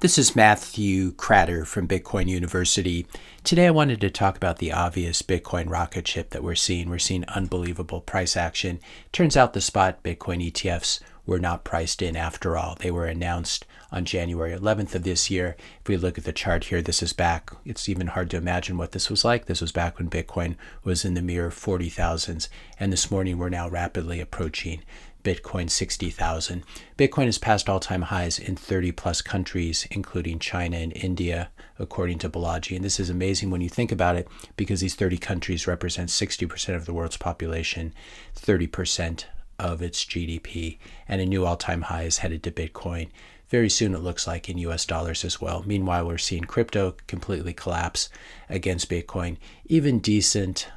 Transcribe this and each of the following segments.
This is Matthew Cratter from Bitcoin University. Today I wanted to talk about the obvious Bitcoin rocket ship that we're seeing. We're seeing unbelievable price action. Turns out the spot Bitcoin ETFs were not priced in after all. They were announced on January 11th of this year. If we look at the chart here, this is back. It's even hard to imagine what this was like. This was back when Bitcoin was in the mere 40,000s. And this morning we're now rapidly approaching Bitcoin 60,000. Bitcoin has passed all-time highs in 30 plus countries, including China and India, according to Balaji. And this is amazing when you think about it, because these 30 countries represent 60% of the world's population, 30% of its GDP, and a new all-time high is headed to Bitcoin. Very soon, it looks like, in US dollars as well. Meanwhile, we're seeing crypto completely collapse against Bitcoin. Even decent,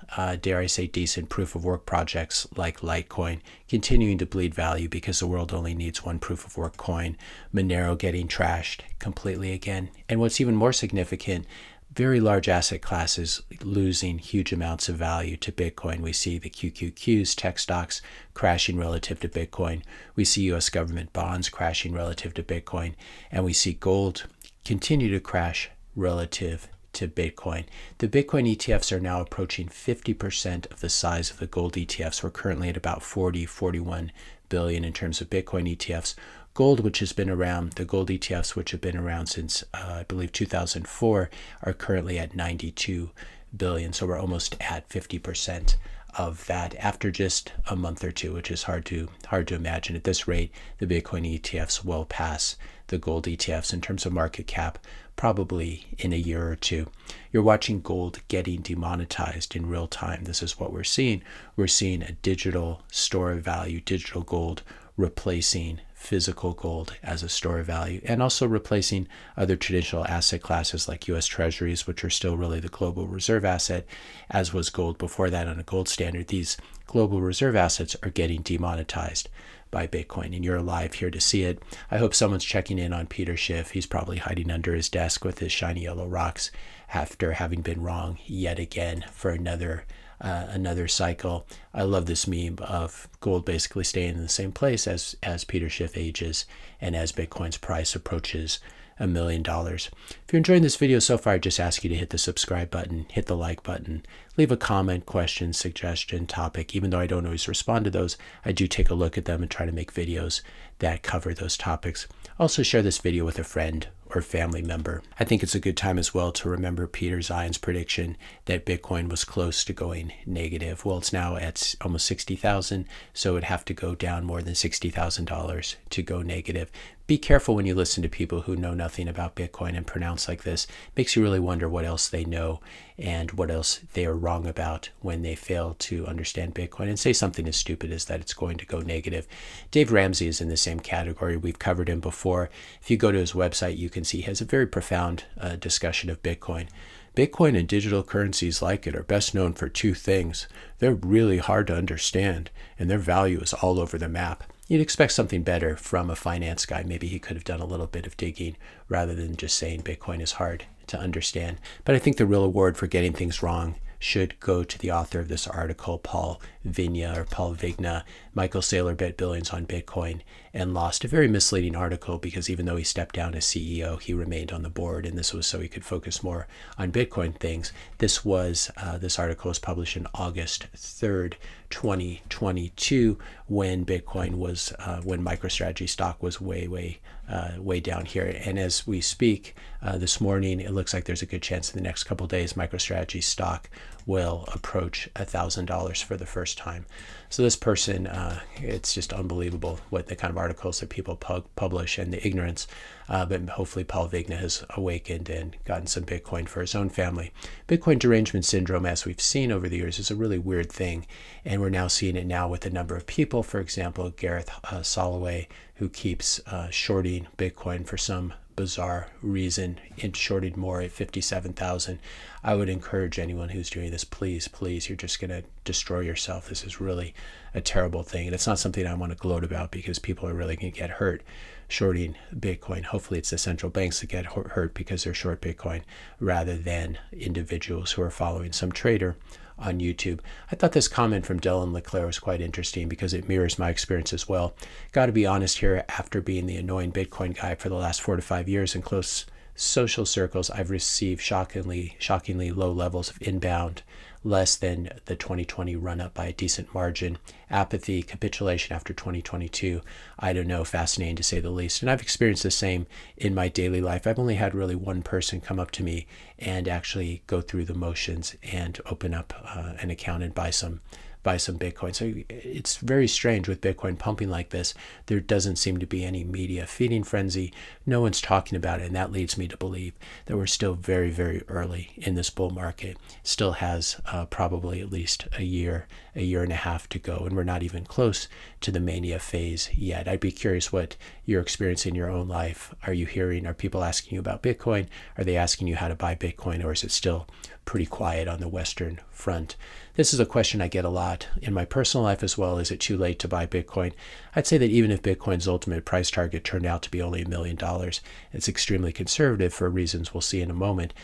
dare I say decent proof of work projects like Litecoin continuing to bleed value because the world only needs one proof of work coin. Monero getting trashed completely again. And what's even more significant, very large asset classes losing huge amounts of value to Bitcoin. We see the QQQs, tech stocks, crashing relative to Bitcoin. We see U.S. government bonds crashing relative to Bitcoin. And we see gold continue to crash relative to Bitcoin. The Bitcoin ETFs are now approaching 50% of the size of the gold ETFs. We're currently at about 41 billion in terms of Bitcoin ETFs. Gold, which has been around, the gold ETFs, which have been around since, I believe, 2004, are currently at 92 billion. So we're almost at 50% of that after just a month or two, which is hard to imagine. At this rate, the Bitcoin ETFs will pass the gold ETFs in terms of market cap, probably in a year or two. You're watching gold getting demonetized in real time. This is what we're seeing. We're seeing a digital store of value, digital gold, replacing physical gold as a store of value, and also replacing other traditional asset classes like U.S. Treasuries, which are still really the global reserve asset, as was gold before that on a gold standard. These global reserve assets are getting demonetized by Bitcoin, and you're alive here to see it. I hope someone's checking in on Peter Schiff. He's probably hiding under his desk with his shiny yellow rocks after having been wrong yet again for another cycle. I love this meme of gold basically staying in the same place as Peter Schiff ages and as Bitcoin's price approaches $1 million. If you're enjoying this video so far, I just ask you to hit the subscribe button, hit the like button, leave a comment, question, suggestion, topic. Even though I don't always respond to those, I do take a look at them and try to make videos that cover those topics. Also share this video with a friend or family member. I think it's a good time as well to remember Peter Zeihan's prediction that Bitcoin was close to going negative. Well, it's now at almost 60,000, so it'd have to go down more than $60,000 to go negative. Be careful when you listen to people who know nothing about Bitcoin and pronounce like this. Makes you really wonder what else they know and what else they are wrong about when they fail to understand Bitcoin and say something as stupid as that it's going to go negative. Dave Ramsay is in the same category. We've covered him before. If you go to his website, you can see he has a very profound discussion of Bitcoin. Bitcoin and digital currencies like it are best known for two things. They're really hard to understand, and their value is all over the map. You'd expect something better from a finance guy. Maybe he could have done a little bit of digging rather than just saying Bitcoin is hard to understand. But I think the real award for getting things wrong should go to the author of this article, Paul Vigna. Michael Saylor bet billions on Bitcoin and lost. A very misleading article because even though he stepped down as CEO, he remained on the board, and this was so he could focus more on Bitcoin things. This article was published on August 3rd, 2022, when Bitcoin was, when MicroStrategy stock was way down here. And as we speak this morning, it looks like there's a good chance in the next couple of days MicroStrategy stock will approach $1,000 for the first time. So this person, it's just unbelievable what the kind of articles that people publish and the ignorance. But hopefully Paul Vigna has awakened and gotten some Bitcoin for his own family. Bitcoin derangement syndrome, as we've seen over the years, is a really weird thing. And we're now seeing it now with a number of people. For example, Gareth Soloway, who keeps shorting Bitcoin for some bizarre reason, and shorted more at 57,000. I would encourage anyone who's doing this, please, you're just going to destroy yourself. This is really a terrible thing. And it's not something I want to gloat about because people are really going to get hurt shorting Bitcoin. Hopefully it's the central banks that get hurt because they're short Bitcoin rather than individuals who are following some trader on YouTube. I thought this comment from Dylan LeClaire was quite interesting because it mirrors my experience as well. Got to be honest here, after being the annoying Bitcoin guy for the last 4 to 5 years in close social circles, I've received shockingly low levels of inbound, less than the 2020 run up by a decent margin, apathy, capitulation after 2022. I don't know, fascinating to say the least. And I've experienced the same in my daily life. I've only had really one person come up to me and actually go through the motions and open up an account and buy some Bitcoin. So it's very strange with Bitcoin pumping like this. There doesn't seem to be any media feeding frenzy. No one's talking about it. And that leads me to believe that we're still very, very early in this bull market. Still has probably at least a year and a half to go. And we're not even close to the mania phase yet. I'd be curious what you're experiencing in your own life. Are people asking you about Bitcoin? Are they asking you how to buy Bitcoin? Or is it still pretty quiet on the Western front? This is a question I get a lot in my personal life as well. Is it too late to buy Bitcoin? I'd say that even if Bitcoin's ultimate price target turned out to be only $1 million, it's extremely conservative for reasons we'll see in a moment.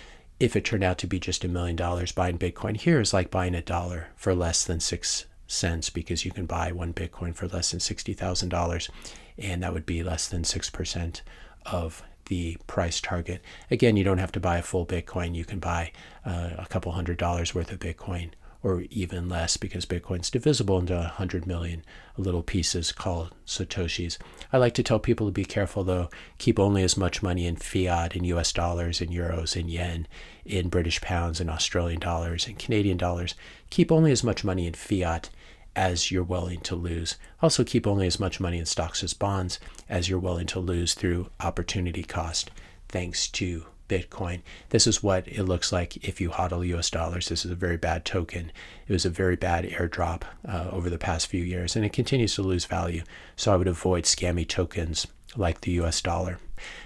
If it turned out to be just $1 million, buying Bitcoin here is like buying $1 for less than 6 cents, because you can buy one Bitcoin for less than $60,000, and that would be less than 6% of the price target. Again, you don't have to buy a full Bitcoin. You can buy a couple $100 worth of Bitcoin, or even less, because Bitcoin's divisible into 100 million little pieces called Satoshis. I like to tell people to be careful, though. Keep only as much money in fiat, in US dollars, in euros, in yen, in British pounds, in Australian dollars, in Canadian dollars. Keep only as much money in fiat as you're willing to lose. Also, keep only as much money in stocks as bonds as you're willing to lose through opportunity cost, thanks to Bitcoin. This is what it looks like if you hodl US dollars. This is a very bad token. It was a very bad airdrop over the past few years, and it continues to lose value. So I would avoid scammy tokens like the US dollar.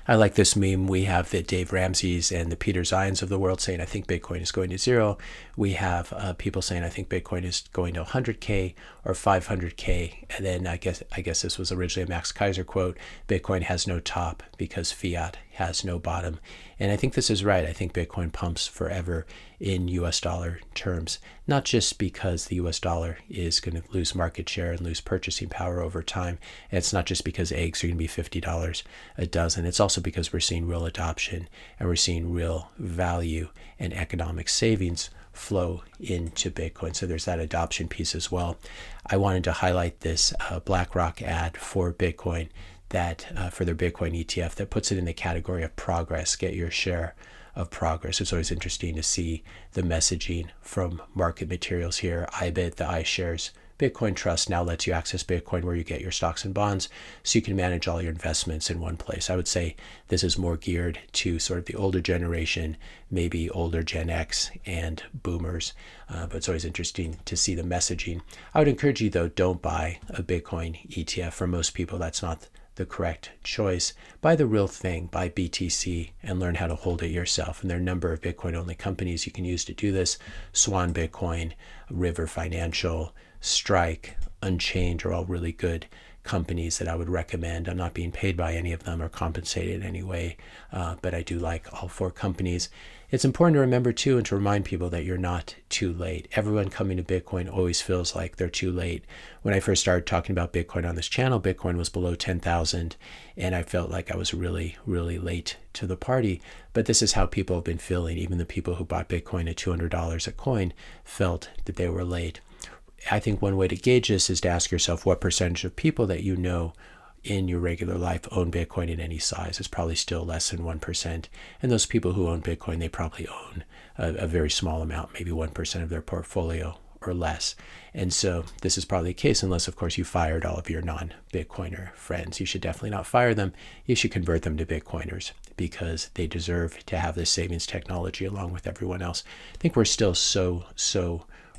I like this meme we have, that Dave Ramsay's and the Peter Zeihan's of the world saying, I think Bitcoin is going to zero. We have people saying, I think Bitcoin is going to 100K or 500K. And then I guess this was originally a Max Kaiser quote, Bitcoin has no top because fiat has no bottom. And I think this is right. I think Bitcoin pumps forever in US dollar terms, not just because the US dollar is going to lose market share and lose purchasing power over time. And it's not just because eggs are going to be $50 a dozen. It's also because we're seeing real adoption, and we're seeing real value and economic savings flow into Bitcoin. So there's that adoption piece as well. I wanted to highlight this BlackRock ad for Bitcoin, that for their Bitcoin ETF, that puts it in the category of progress. Get your share of progress. It's always interesting to see the messaging from market materials here. IBIT, the iShares Bitcoin Trust, now lets you access Bitcoin where you get your stocks and bonds, so you can manage all your investments in one place. I would say this is more geared to sort of the older generation, maybe older Gen X and boomers, but it's always interesting to see the messaging. I would encourage you, though, don't buy a Bitcoin ETF. For most people, that's not the correct choice. Buy the real thing, buy BTC, and learn how to hold it yourself. And there are a number of Bitcoin-only companies you can use to do this. Swan Bitcoin, River Financial, Strike, Unchained are all really good companies that I would recommend. I'm not being paid by any of them or compensated in any way, but I do like all four companies. It's important to remember, too, and to remind people that you're not too late. Everyone coming to Bitcoin always feels like they're too late. When I first started talking about Bitcoin on this channel, Bitcoin was below 10,000, and I felt like I was really, really late to the party. But this is how people have been feeling. Even the people who bought Bitcoin at $200 a coin felt that they were late. I think one way to gauge this is to ask yourself what percentage of people that you know in your regular life own Bitcoin in any size. It's probably still less than 1%. And those people who own Bitcoin, they probably own a very small amount, maybe 1% of their portfolio or less. And so this is probably the case, unless, of course, you fired all of your non-Bitcoiner friends. You should definitely not fire them. You should convert them to Bitcoiners, because they deserve to have this savings technology along with everyone else. I think we're still so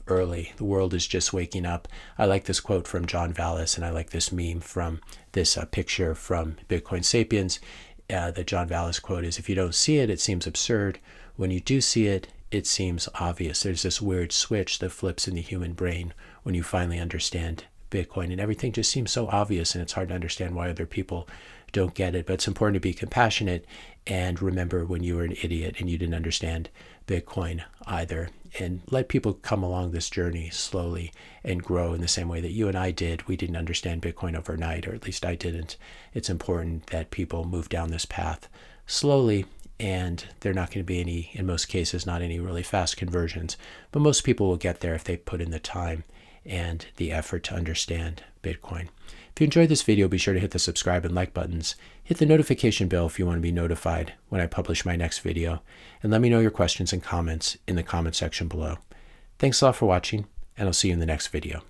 early. The world is just waking up. I like this quote from John Vallis, and I like this meme from this picture from Bitcoin Sapiens. The John Vallis quote is, if you don't see it, it seems absurd. When you do see it, it seems obvious. There's this weird switch that flips in the human brain when you finally understand Bitcoin, and everything just seems so obvious, and it's hard to understand why other people don't get it. But it's important to be compassionate and remember when you were an idiot and you didn't understand Bitcoin either. And let people come along this journey slowly and grow in the same way that you and I did. We didn't understand Bitcoin overnight, or at least I didn't. It's important that people move down this path slowly, and there are not going to be any, in most cases, not any really fast conversions. But most people will get there if they put in the time and the effort to understand Bitcoin. If you enjoyed this video, be sure to hit the subscribe and like buttons. Hit the notification bell if you want to be notified when I publish my next video. And let me know your questions and comments in the comment section below. Thanks a lot for watching, and I'll see you in the next video.